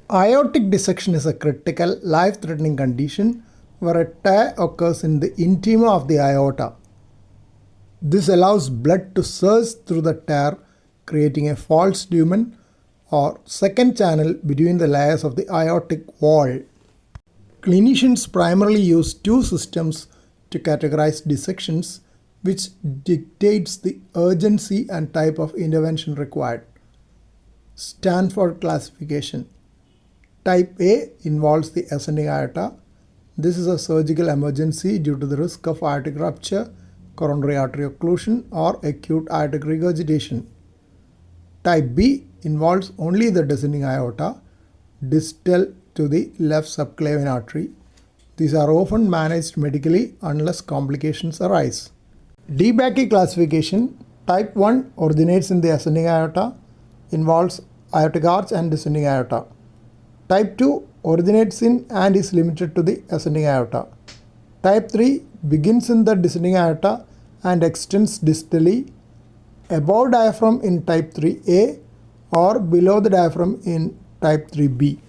Aortic dissection is a critical, life-threatening condition where a tear occurs in the intima of the aorta. This allows blood to surge through the tear, creating a false lumen or second channel between the layers of the aortic wall. Clinicians primarily use two systems to categorize dissections, which dictates the urgency and type of intervention required. Stanford classification. Type A involves the ascending aorta. This is a surgical emergency due to the risk of aortic rupture, coronary artery occlusion, or acute aortic regurgitation. Type B involves only the descending aorta, distal to the left subclavian artery. These are often managed medically unless complications arise. DBACI classification. Type 1 originates in the ascending aorta, involves aortic arch and descending aorta. Type 2 originates in and is limited to the ascending aorta. Type 3 begins in the descending aorta and extends distally above diaphragm in type 3A or below the diaphragm in type 3B.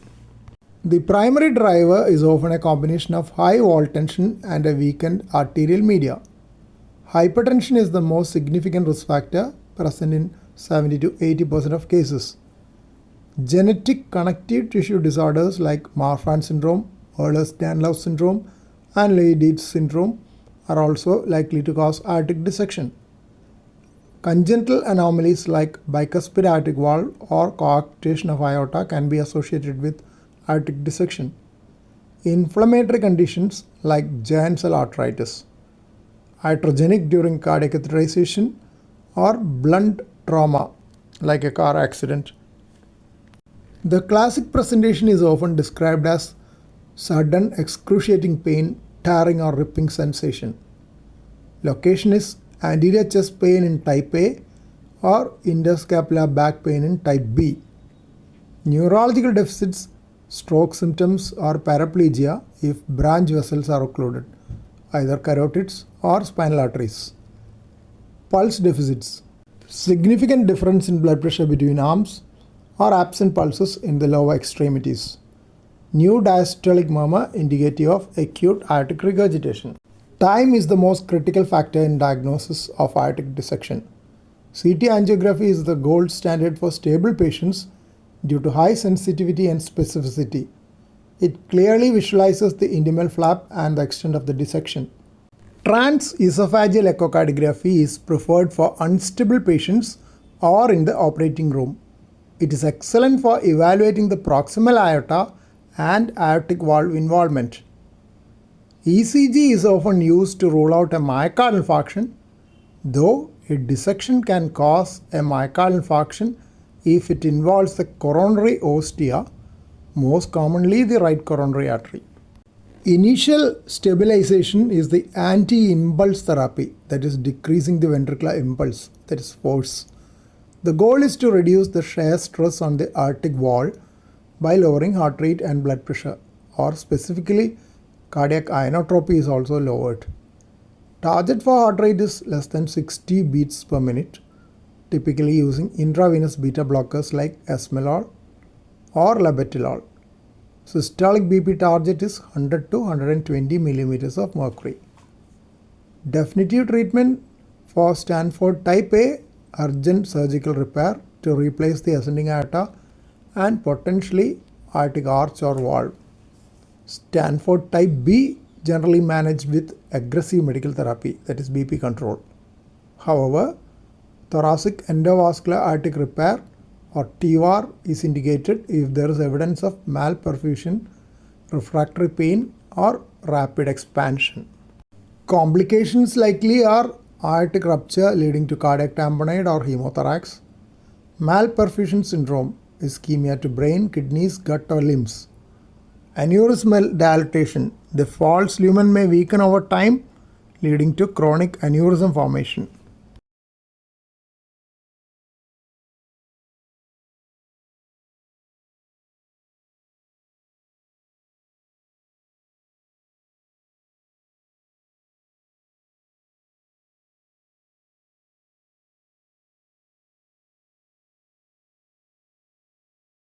The primary driver is often a combination of high wall tension and a weakened arterial media. Hypertension is the most significant risk factor, present in 70 to 80% of cases. Genetic connective tissue disorders like Marfan syndrome, Ehlers-Danlos syndrome, and Leydig syndrome are also likely to cause aortic dissection. Congenital anomalies like bicuspid aortic valve or coarctation of aorta can be associated with aortic dissection. Inflammatory conditions like giant cell arteritis, iatrogenic during cardiac catheterization, or blunt trauma like a car accident. The classic presentation is often described as sudden excruciating pain, tearing or ripping sensation. Location is anterior chest pain in type A or interscapular back pain in type B. Neurological deficits, stroke symptoms or paraplegia if branch vessels are occluded, either carotids or spinal arteries. Pulse deficits. Significant difference in blood pressure between arms or absent pulses in the lower extremities. New diastolic murmur indicative of acute aortic regurgitation. Time is the most critical factor in diagnosis of aortic dissection. CT angiography is the gold standard for stable patients due to high sensitivity and specificity. It clearly visualizes the intimal flap and the extent of the dissection. Transesophageal echocardiography is preferred for unstable patients or in the operating room. It is excellent for evaluating the proximal aorta and aortic valve involvement. ECG is often used to rule out a myocardial infarction, though a dissection can cause a myocardial infarction if it involves the coronary ostia, most commonly the right coronary artery. Initial stabilization is the anti-impulse therapy, that is decreasing the ventricular impulse, that is force. The goal is to reduce the shear stress on the aortic wall by lowering heart rate and blood pressure, or specifically cardiac inotropy is also lowered. Target for heart rate is less than 60 beats per minute, typically using intravenous beta blockers like esmolol or labetalol. Systolic BP target is 100 to 120 millimeters of mercury. Definitive treatment for Stanford type A: urgent surgical repair to replace the ascending aorta and potentially aortic arch or valve. Stanford type B generally managed with aggressive medical therapy, that is BP control. However, thoracic endovascular aortic repair or TEVAR is indicated if there is evidence of malperfusion, refractory pain, or rapid expansion. Complications likely are aortic rupture leading to cardiac tamponade or hemothorax, malperfusion syndrome, ischemia to brain, kidneys, gut or limbs. Aneurysmal dilatation. The false lumen may weaken over time, leading to chronic aneurysm formation.